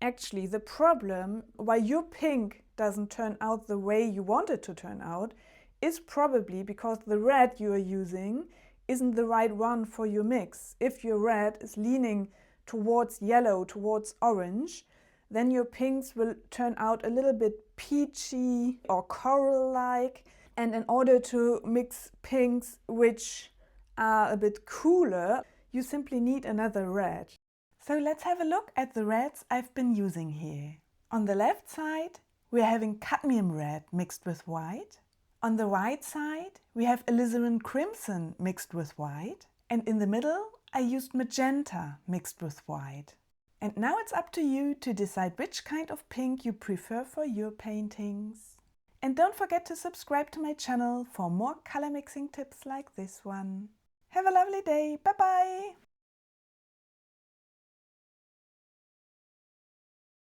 Actually, the problem why your pink doesn't turn out the way you want it to turn out is probably because the red you are using isn't the right one for your mix. If your red is leaning towards yellow, towards orange, then your pinks will turn out a little bit peachy or coral-like. And in order to mix pinks which are a bit cooler, you simply need another red. So let's have a look at the reds I've been using here. On the left side, we're having cadmium red mixed with white. On the right side, we have alizarin crimson mixed with white. And in the middle, I used magenta mixed with white. And now it's up to you to decide which kind of pink you prefer for your paintings. And don't forget to subscribe to my channel for more color mixing tips like this one. Have a lovely day. Bye bye!